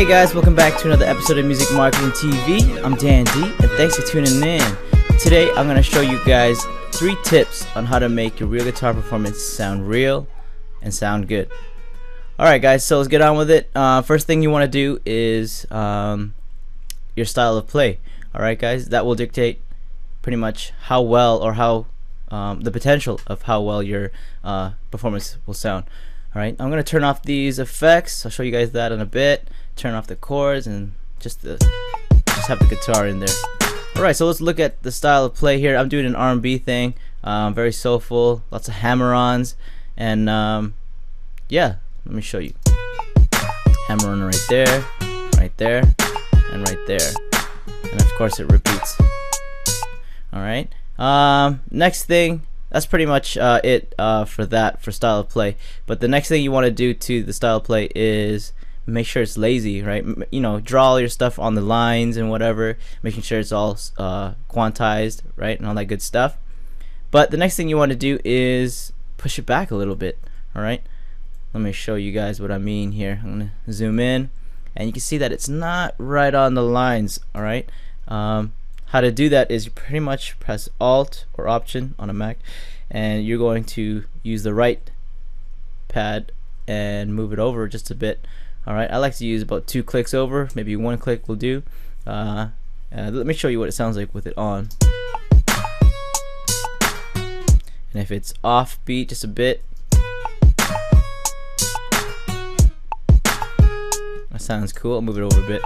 Hey guys, welcome back to another episode of Music Marketing TV. I'm Dan D, and thanks for tuning in. Today I'm going to show you guys 3 tips on how to make your real guitar performance sound real and sound good. Alright guys, so let's get on with it. First thing you want to do is your style of play. Alright guys, that will dictate pretty much how well or how the potential of how well your performance will sound. Alright, I'm going to turn off these effects. I'll show you guys that in a bit. Turn off the chords and just have the guitar in there. Alright, so let's look at the style of play here. I'm doing an R&B thing, very soulful, lots of hammer-ons, and yeah, let me show you. Hammer-on right there, and right there, and of course it repeats. Alright, next thing, that's pretty much it for style of play. But the next thing you want to do to the style of play is make sure it's lazy, right? You know, draw all your stuff on the lines and whatever, making sure it's all quantized, right, and all that good stuff. But the next thing you want to do is push it back a little bit. Alright, let me show you guys what I mean here. I'm gonna zoom in, and you can see that it's not right on the lines. Alright, how to do that is you pretty much press Alt or Option on a Mac, and you're going to use the right pad and move it over just a bit. Alright, I like to use about 2 clicks over, maybe 1 click will do. Let me show you what it sounds like with it on. And if it's off beat just a bit, that sounds cool. I'll move it over a bit.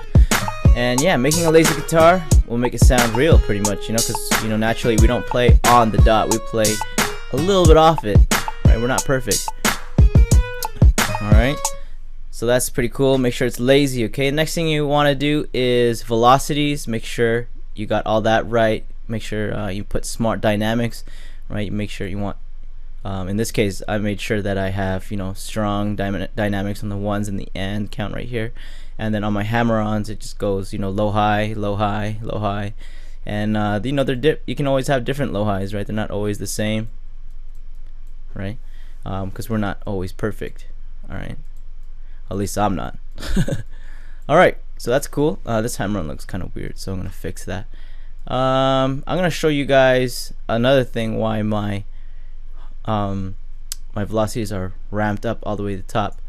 And yeah, making a lazy guitar will make it sound real pretty much, you know, because you know naturally we don't play on the dot, we play a little bit off it, right? We're not perfect. Alright, so that's pretty cool. Make sure it's lazy. Okay, next thing you want to do is velocities. Make sure you got all that right. Make sure you put smart dynamics, right? Make sure you want in this case I made sure that I have, you know, strong dynamics on the ones and the and count right here. And then on my hammer-ons it just goes, you know, low high, low high, low high, and you know, you can always have different low highs, right? They're not always the same, right? Because we're not always perfect. All right, at least I'm not. All right, so that's cool. This hammer-on looks kind of weird, so I'm gonna fix that. I'm gonna show you guys another thing why my my velocities are ramped up all the way to the top.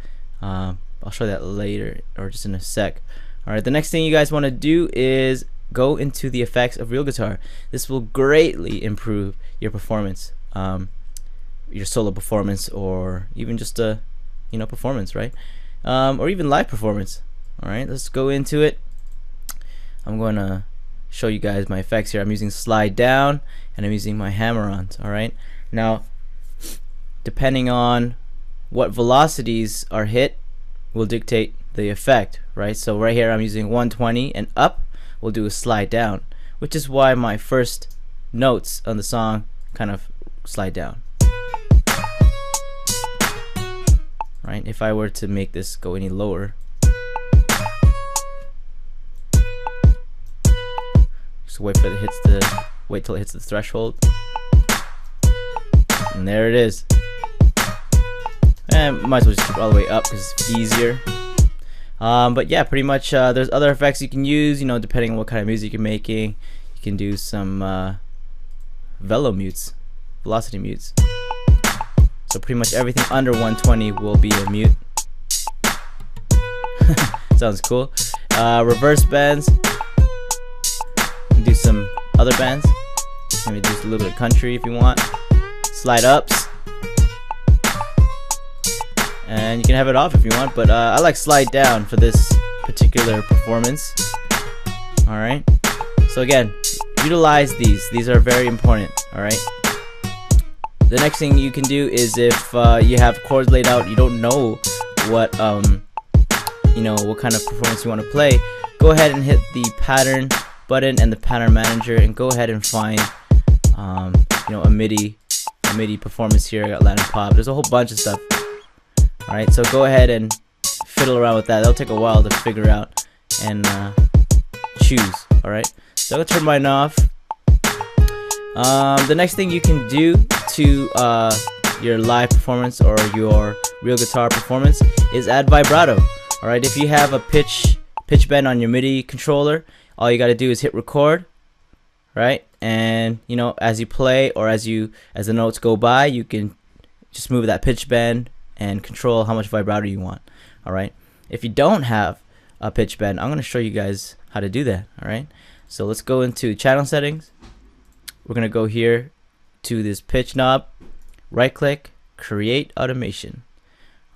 I'll show that later or just in a sec. Alright, the next thing you guys want to do is go into the effects of RealGuitar. This will greatly improve your performance, your solo performance, or even just a, you know, performance, right? Or even live performance. Alright, let's go into it. I'm going to show you guys my effects here. I'm using slide down and I'm using my hammer-ons. Alright, now depending on what velocities are hit will dictate the effect, right? So right here I'm using 120, and up will do a slide down, which is why my first notes on the song kind of slide down. Right? If I were to make this go any lower, just wait till it hits the threshold, and there it is. And might as well just keep it all the way up because it's easier. But yeah, pretty much there's other effects you can use, you know, depending on what kind of music you're making. You can do some velocity mutes. So pretty much everything under 120 will be a mute. Sounds cool. Reverse bands. You can do some other bands. Maybe do a little bit of country if you want. Slide ups. And you can have it off if you want, but I like slide down for this particular performance. Alright, so again, utilize these are very important. Alright, the next thing you can do is if you have chords laid out, you don't know what you know, what kind of performance you want to play, go ahead and hit the pattern button and the pattern manager and go ahead and find you know, a MIDI performance here. I got Latin pop, there's a whole bunch of stuff. Alright, so go ahead and fiddle around with that. That'll take a while to figure out and choose. Alright, so I'll turn mine off. The next thing you can do to your live performance or your real guitar performance is add vibrato. Alright, if you have a pitch pitch bend on your MIDI controller, all you got to do is hit record, right? And you know, as you play or as the notes go by, you can just move that pitch bend and control how much vibrato you want. All right. If you don't have a pitch bend, I'm going to show you guys how to do that. All right. So let's go into channel settings. We're going to go here to this pitch knob, right click, create automation.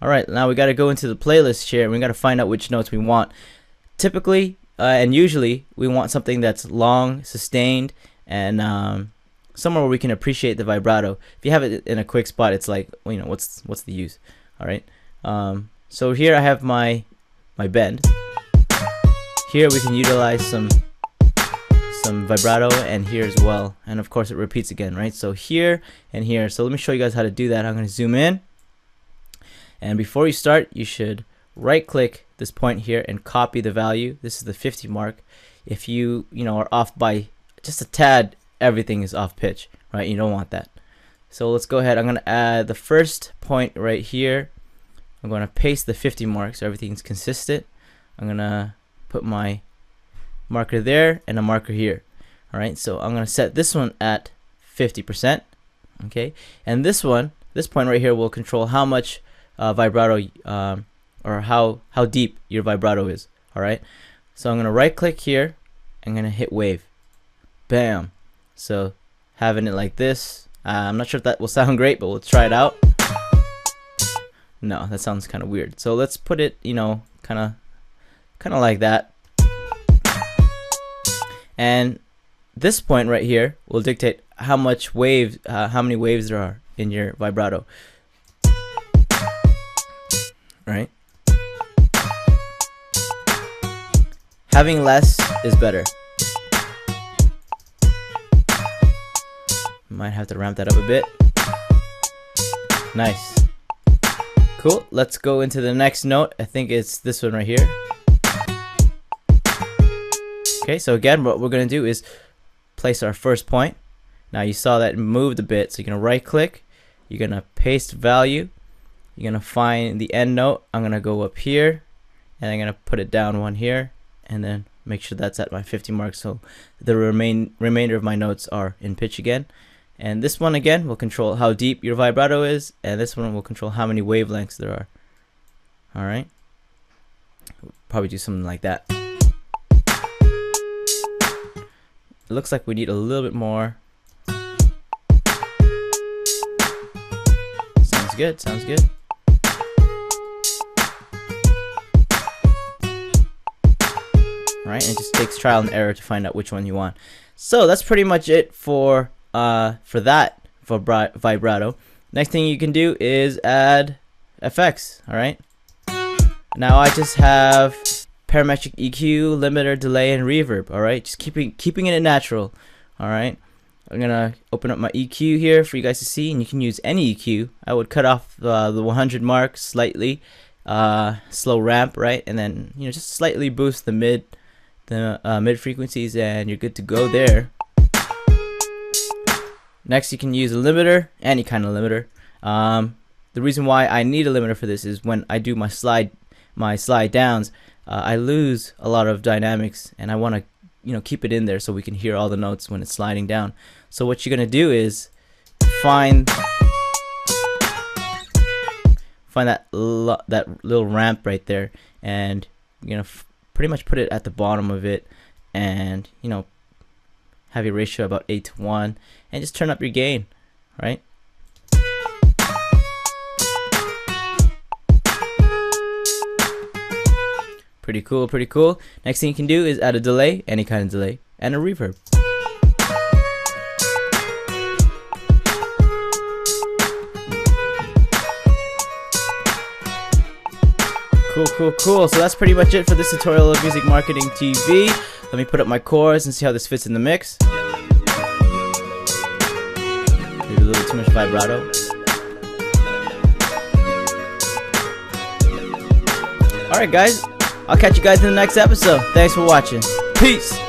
All right. Now we got to go into the playlist here and we got to find out which notes we want. Typically and usually we want something that's long, sustained, and somewhere where we can appreciate the vibrato. If you have it in a quick spot, it's like, well, you know, what's the use? All right. So here I have my bend. Here we can utilize some vibrato, and here as well, and of course it repeats again, right? So here and here. So let me show you guys how to do that. I'm going to zoom in, and before you start, you should right click this point here and copy the value. This is the 50 mark. If you are off by just a tad, everything is off pitch, right? You don't want that. So let's go ahead. I'm going to add the first point right here. I'm going to paste the 50 mark so everything's consistent. I'm going to put my marker there and a marker here. All right, so I'm going to set this one at 50%. Okay, and this point right here will control how much vibrato or how deep your vibrato is. All right, so I'm going to right click here. I'm going to hit wave. Bam. So having it like this. I'm not sure if that will sound great, but let's try it out. No, that sounds kind of weird. So let's put it, kind of like that. And this point right here will dictate how much waves, how many waves there are in your vibrato. Right? Having less is better. Might have to ramp that up a bit. Nice. Cool. Let's go into the next note. I think it's this one right here. Okay, so again, what we're going to do is place our first point. Now you saw that it moved a bit, so you're going to right click. You're going to paste value. You're going to find the end note. I'm going to go up here, and I'm going to put it down one here, and then make sure that's at my 50 mark, so the remainder of my notes are in pitch again. And this one again will control how deep your vibrato is, and this one will control how many wavelengths there are. All right, we'll probably do something like that. It looks like we need a little bit more. Sounds good. Sounds good. All right, and it just takes trial and error to find out which one you want. So that's pretty much it for vibrato. Next thing you can do is add effects. All right, now I just have parametric EQ, limiter, delay, and reverb. All right, just keeping it natural. All right, I'm gonna open up my EQ here for you guys to see, and you can use any EQ. I would cut off the 100 mark slightly, slow ramp, right, and then just slightly boost the mid frequencies, and you're good to go there. Next, you can use a limiter, any kind of limiter. The reason why I need a limiter for this is when I do my slide downs, I lose a lot of dynamics, and I want to keep it in there so we can hear all the notes when it's sliding down. So what you're gonna do is find that little ramp right there, and you're gonna pretty much put it at the bottom of it, and have your ratio about 8:1, and just turn up your gain, right? Pretty cool, pretty cool. Next thing you can do is add a delay, any kind of delay, and a reverb. Cool. So that's pretty much it for this tutorial of Music Marketing TV. Let me put up my chords and see how this fits in the mix. Maybe a little too much vibrato. Alright guys, I'll catch you guys in the next episode. Thanks for watching. Peace!